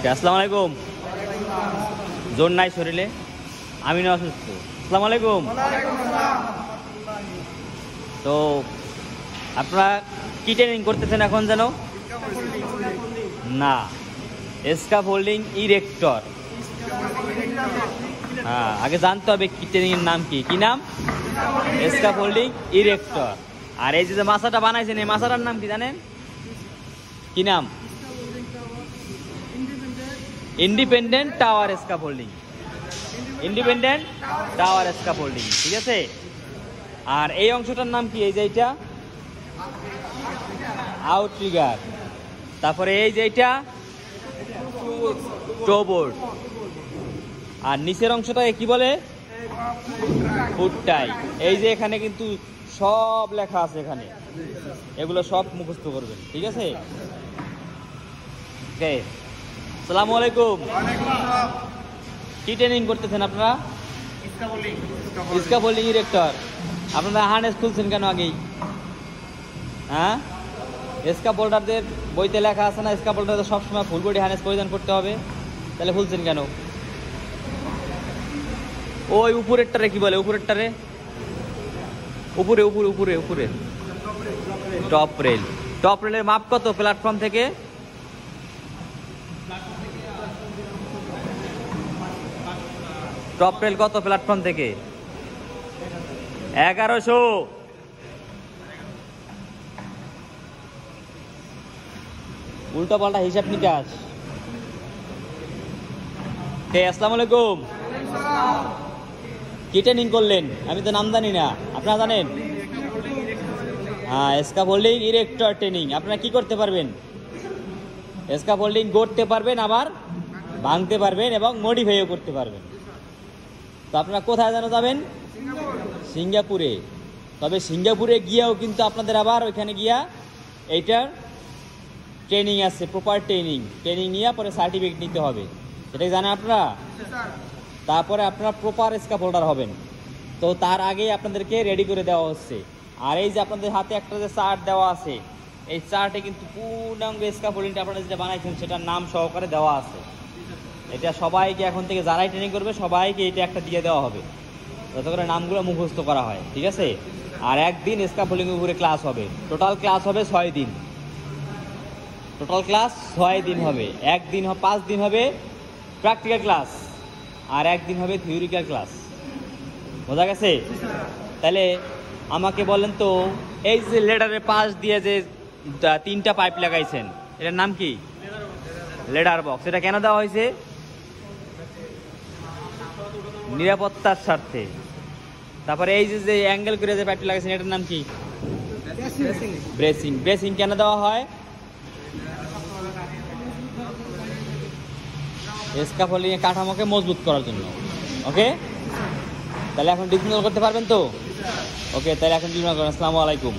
আসসালামু আলাইকুম। জোর নাই শরীরে, আমি না অসুস্থ। আসসালামু আলাইকুম। তো আপনারা কি ট্রেনিং করতেছেন এখন যেন? না, স্ক্যাফোল্ডিং ইরেক্টর। হ্যাঁ, আগে জানতে হবে কি ট্রেনিং এর নাম কি। কি নাম? Scaffolding erector. আর এই যে মাছাটা বানাইছেন, এই মাছাটার নাম কি জানেন? কি নাম? Independent tower scaffolding. Independent tower scaffolding, ঠিক আছে। আর এই অংশটার নাম কি? এই যে এইটা আউটরিগার। তারপরে এই যে এইটা টোবোর্ড। আর নিচের অংশটাকে কি বলে? ফুটটাই। এই যে এখানে কিন্তু সব লেখা আছে, এখানে এগুলো সব মুখস্থ করবেন, ঠিক আছে। ওকে, আসসালামু আলাইকুম। কি ট্রেনিং করতেছেন আপনারা? Scaffolding erector. আপনারা হার্নেস খুলছেন কেন আগেই? হ্যাঁ, স্ক্যাফোল্ডারদের বইতে লেখা আছে না, স্ক্যাফোল্ডারদের সবসময় ফুল বডি হার্নেস পরিধান করতে হবে। তাহলে খুলছেন কেন? ওই উপরেরটারে কি বলে? উপরেরটারে উপরে উপরে উপরে উপরে টপ রেল। টপ রেলের মাপ কত প্ল্যাটফর্ম থেকে? টপ রেল কত প্ল্যাটফর্ম থেকে? 1100। উল্টো পাল্টা হিসাব নিকাশ। আসসালামু আলাইকুম। কি ট্রেনিং করলেন? আমি তো নাম জানি না, আপনারা জানেন? হ্যাঁ, স্ক্যাফোল্ডিং ইরেক্টর ট্রেনিং। আপনারা কি করতে পারবেন? স্ক্যাফোল্ডিং গড়তে পারবেন, আবার ভাঙতে পারবেন এবং মডিফাইও করতে পারবেন। তো আপনারা কোথায় যেন যাবেন? সিঙ্গাপুরে। তবে সিঙ্গাপুরে গিয়েও কিন্তু আপনাদের আবার ওইখানে গিয়া এইটার ট্রেনিং আছে, প্রপার ট্রেনিং নিয়ে পরে সার্টিফিকেট নিতে হবে। সেটা জানেন আপনারা? তারপরে আপনারা প্রপার স্ক্যাফোল্ডার হবেন। তো তার আগেই আপনাদেরকে রেডি করে দেওয়া হচ্ছে। আর এই যে আপনাদের হাতে একটা যে চার্ট দেওয়া আছে, এই চার্টে কিন্তু পূর্ণাঙ্গ স্ক্যাফোল্ডিংটা আপনারা যেটা বানাইছেন সেটার নাম সহকারে দেওয়া আছে। এটা সবাইকে এখন থেকে যারাই ট্রেনিং করবে সবাইকে এটা একটা দিয়ে দেওয়া হবে, যাতে করে নামগুলো মুখস্থ করা হয়, ঠিক আছে। আর একদিন স্ক্যাফোল্ডিং এর উপরে ক্লাস হবে। টোটাল ক্লাস হবে 6 দিন। টোটাল ক্লাস 6 দিন হবে। একদিন 5 দিন হবে প্র্যাকটিক্যাল ক্লাস, আর একদিন হবে থিওরিক্যাল ক্লাস। বোঝা গেছে? তাহলে আমাকে বলেন তো, এই যে লেডারের পাশ দিয়ে যে 3টা পাইপ লাগাইছেন, এটার নাম কি? Ladder box. এটা কেন দেওয়া হয়েছে? নিরাপত্তার স্বার্থে। তারপরে এই যে অ্যাঙ্গেল করে যে পাইপটা লাগাইছেন, এটার নাম কি? ব্রেসিং। ব্রেসিং কেন দেওয়া হয়? স্ক্যাফোল্ডিং এর কাঠামোকে মজবুত করার জন্য। ওকে, তাহলে এখন ডিসমিস করতে পারবেন তো? ওকে, তাহলে এখন ডিসমিস করেন। আসসালামু আলাইকুম।